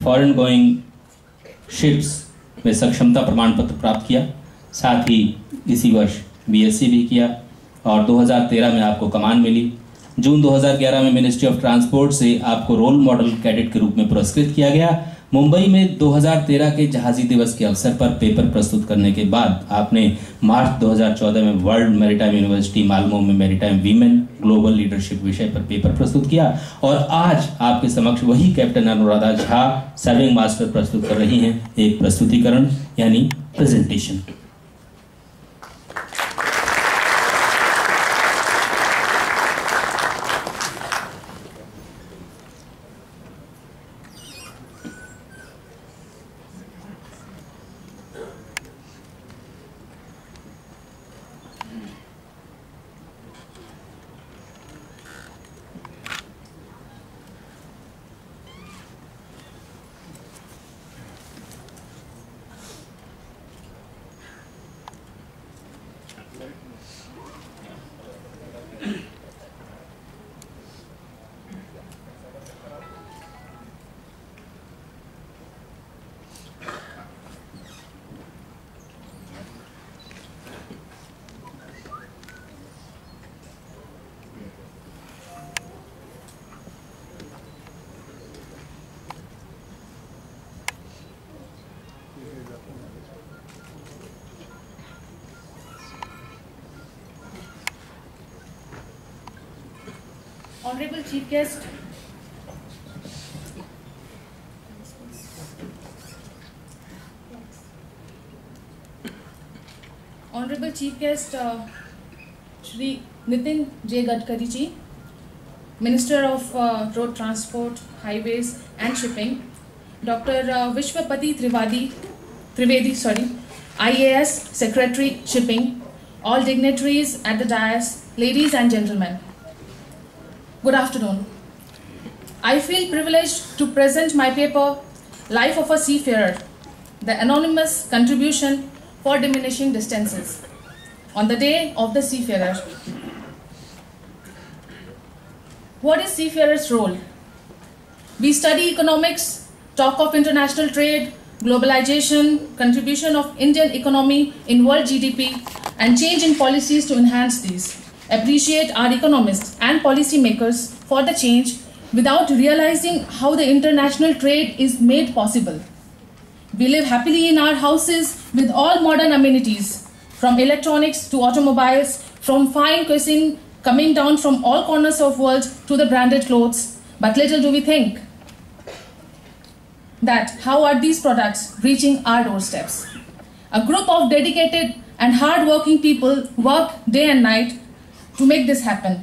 Foreign going ships में सक्षमता प्रमाण पत्र प्राप्त किया। साथ ही इसी वर्ष बीएससी भी किया और 2013 में आपको कमान मिली। जून 2011 में मिनिस्ट्री ऑफ ट्रांसपोर्ट से आपको रोल मॉडल कैडेट के रूप में पुरस्कृत किया गया। मुंबई में 2013 के जहाजी दिवस के अवसर पर पेपर प्रस्तुत करने के बाद आपने मार्च 2014 में वर्ल्ड मैरीटाइम यूनिवर्सिटी मालमो में मैरीटाइम वीमेन ग्लोबल लीडरशिप विषय पर पेपर प्रस्तुत किया और आज आपके समक्ष वही captain Anuradha Jha serving master प्रस्तुत कर रही हैं एक प्रस्तुतिकरण यानी presentation. Honorable Chief Guest, Honorable Chief Guest, Shri Nitin J. Gadkari ji, Minister of Road Transport, Highways and Shipping, Dr. Vishwapati Trivedi, IAS Secretary Shipping, all dignitaries at the dais, ladies and gentlemen. Good afternoon. I feel privileged to present my paper, Life of a Seafarer, the anonymous contribution for diminishing distances, on the day of the seafarer. What is seafarer's role? We study economics, talk of international trade, globalization, contribution of Indian economy in world GDP, and change in policies to enhance these. Appreciate our economists and policy makers for the change without realizing how the international trade is made possible. We live happily in our houses with all modern amenities, from electronics to automobiles, from fine cuisine coming down from all corners of the world to the branded clothes. But little do we think that how are these products reaching our doorsteps. A group of dedicated and hard-working people work day and night to make this happen.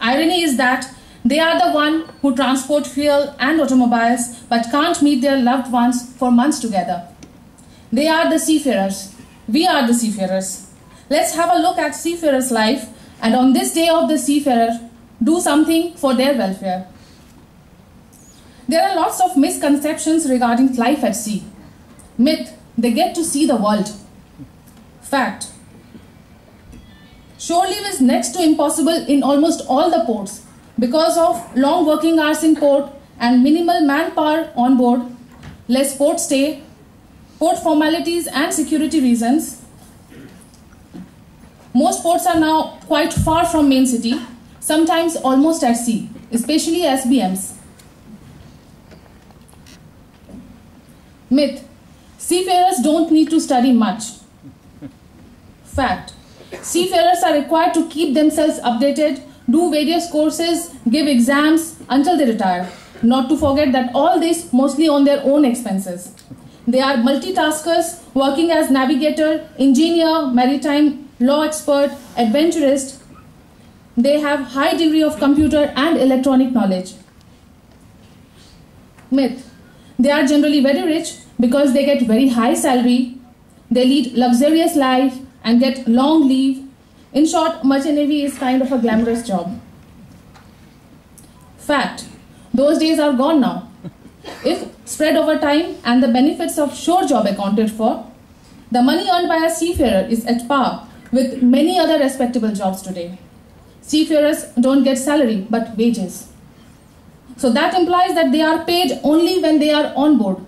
Irony is that they are the one who transport fuel and automobiles but can't meet their loved ones for months together. They are the seafarers. We are the seafarers. Let's have a look at seafarers' life and on this day of the seafarer, do something for their welfare. There are lots of misconceptions regarding life at sea. Myth, they get to see the world. Fact, shore leave is next to impossible in almost all the ports because of long working hours in port and minimal manpower on board, less port stay, port formalities and security reasons. Most ports are now quite far from main city, sometimes almost at sea, especially SBMs. Myth, seafarers don't need to study much. Fact, seafarers are required to keep themselves updated, do various courses, give exams until they retire. Not to forget that all this mostly on their own expenses. They are multitaskers working as navigator, engineer, maritime, law expert, adventurist. They have high degree of computer and electronic knowledge. Myth, they are generally very rich because they get very high salary, they lead luxurious life and get long leave. In short, merchant navy is kind of a glamorous job. Fact, those days are gone now. If spread over time and the benefits of shore job accounted for, the money earned by a seafarer is at par with many other respectable jobs today. Seafarers don't get salary but wages. So that implies that they are paid only when they are on board,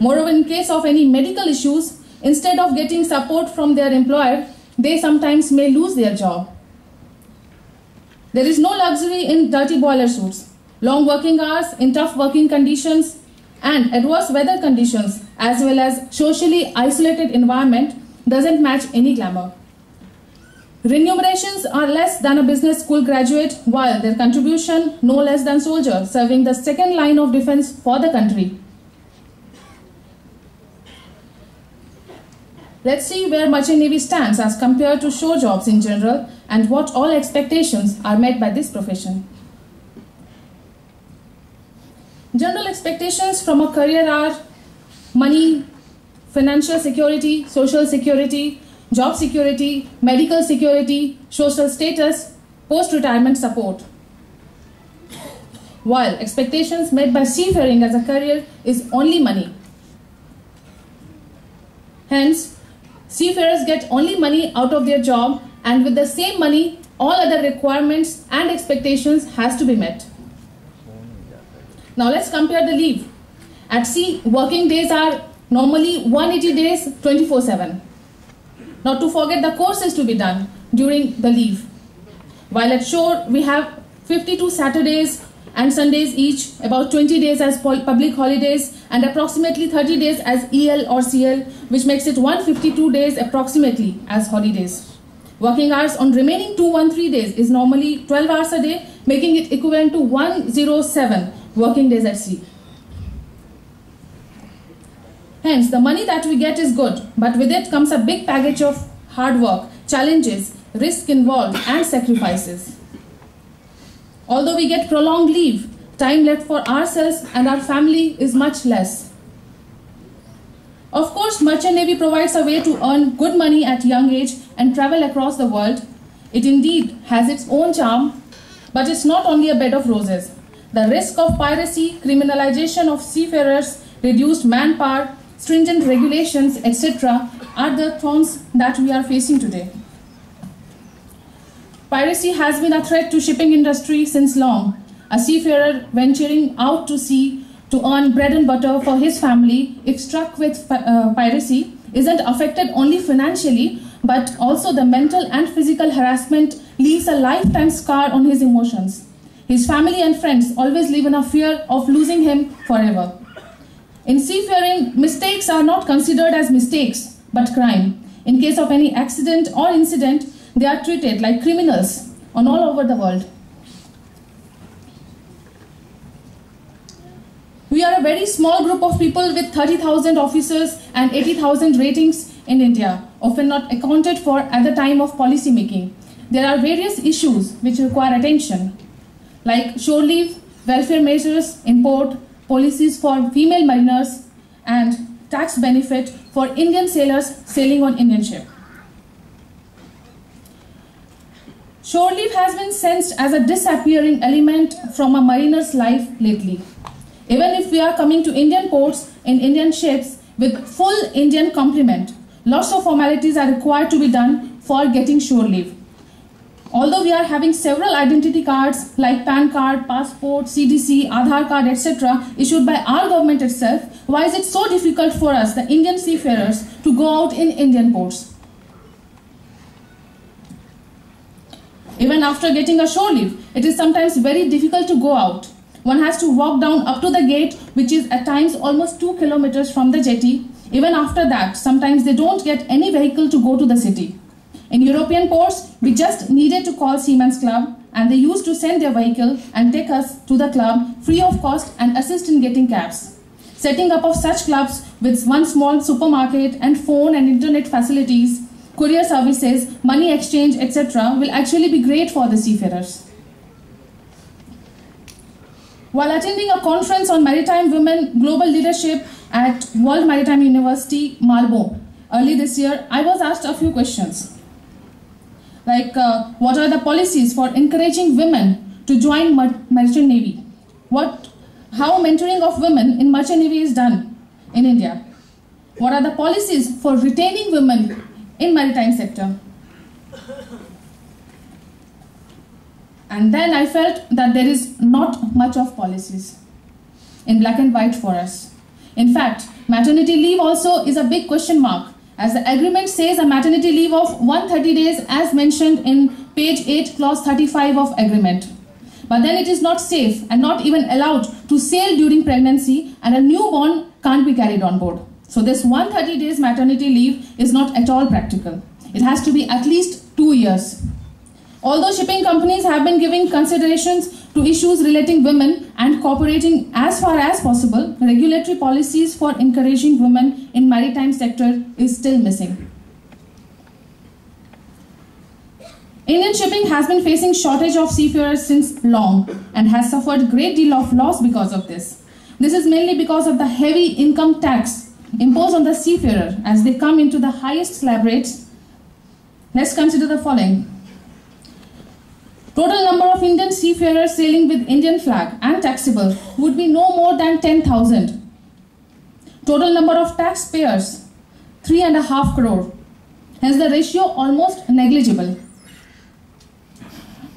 Moreover, in case of any medical issues, instead of getting support from their employer, they sometimes may lose their job. There is no luxury in dirty boiler suits. Long working hours in tough working conditions and adverse weather conditions, as well as socially isolated environment, doesn't match any glamour. Remunerations are less than a business school graduate, while their contribution no less than soldier, serving the second line of defense for the country. Let's see where Merchant Navy stands as compared to shore jobs in general and what all expectations are met by this profession. General expectations from a career are money, financial security, social security, job security, medical security, social status, post-retirement support. While expectations made by seafaring as a career is only money. Hence, seafarers get only money out of their job, and with the same money, all other requirements and expectations has to be met. Now let's compare the leave. At sea, working days are normally 180 days, 24/7. Not to forget the courses to be done during the leave. While at shore, we have 52 Saturdays and Sundays each, about 20 days as public holidays, and approximately 30 days as EL or CL, which makes it 152 days approximately as holidays. Working hours on remaining 213 days is normally 12 hours a day, making it equivalent to 107 working days at sea. Hence, the money that we get is good, but with it comes a big package of hard work, challenges, risk involved, and sacrifices. Although we get prolonged leave, time left for ourselves and our family is much less. Of course, Merchant Navy provides a way to earn good money at young age and travel across the world. It indeed has its own charm, but it's not only a bed of roses. The risk of piracy, criminalization of seafarers, reduced manpower, stringent regulations, etc. are the thorns that we are facing today. Piracy has been a threat to shipping industry since long. A seafarer venturing out to sea to earn bread and butter for his family, if struck with piracy, isn't affected only financially, but also the mental and physical harassment leaves a lifetime scar on his emotions. His family and friends always live in a fear of losing him forever. In seafaring, mistakes are not considered as mistakes, but crime. In case of any accident or incident, they are treated like criminals all over the world. We are a very small group of people with 30,000 officers and 80,000 ratings in India, often not accounted for at the time of policy making. There are various issues which require attention, like shore leave, welfare measures in port, policies for female mariners, and tax benefit for Indian sailors sailing on Indian ship. Shore leave has been sensed as a disappearing element from a mariner's life lately. Even if we are coming to Indian ports in Indian ships with full Indian complement, lots of formalities are required to be done for getting shore leave. Although we are having several identity cards like PAN card, passport, CDC, Aadhaar card, etc. issued by our government itself, why is it so difficult for us, the Indian seafarers, to go out in Indian ports? Even after getting a shore leave, it is sometimes very difficult to go out. One has to walk down up to the gate, which is at times almost 2 kilometers from the jetty. Even after that, sometimes they don't get any vehicle to go to the city. In European ports, we just needed to call Seamen's Club, and they used to send their vehicle and take us to the club free of cost and assist in getting cabs. Setting up of such clubs with one small supermarket and phone and internet facilities, courier services, money exchange, etc. will actually be great for the seafarers. While attending a conference on maritime women global leadership at World Maritime University, Malmo, early this year, I was asked a few questions. Like, what are the policies for encouraging women to join Merchant Navy? How mentoring of women in Merchant Navy is done in India? What are the policies for retaining women in maritime sector? And then I felt that there is not much of policies in black and white for us. In fact, maternity leave also is a big question mark, as the agreement says a maternity leave of 130 days as mentioned in page 8 clause 35 of agreement. But then it is not safe and not even allowed to sail during pregnancy, and a newborn can't be carried on board. So this 130 days maternity leave is not at all practical. It has to be at least 2 years. Although shipping companies have been giving considerations to issues relating women and cooperating as far as possible, regulatory policies for encouraging women in maritime sector is still missing. Indian shipping has been facing shortage of seafarers since long and has suffered great deal of loss because of this. This is mainly because of the heavy income tax imposed on the seafarer as they come into the highest slab rates. Let's consider the following. Total number of Indian seafarers sailing with Indian flag and taxable would be no more than 10,000. Total number of taxpayers, 3.5 crore. Hence the ratio almost negligible.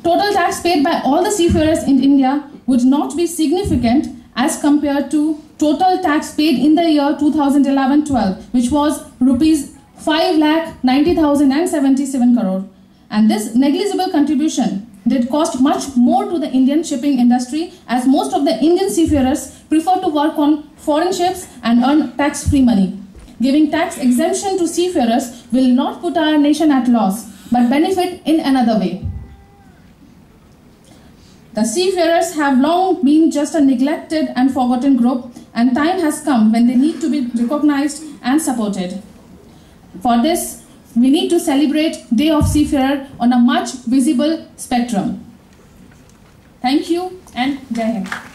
Total tax paid by all the seafarers in India would not be significant as compared to total tax paid in the year 2011-12, which was rupees 5,90,077 crore. And this negligible contribution did cost much more to the Indian shipping industry, as most of the Indian seafarers prefer to work on foreign ships and earn tax-free money. Giving tax exemption to seafarers will not put our nation at loss, but benefit in another way. The seafarers have long been just a neglected and forgotten group, and time has come when they need to be recognized and supported. For this, we need to celebrate Day of Seafarer on a much visible spectrum. Thank you and Jai Hind.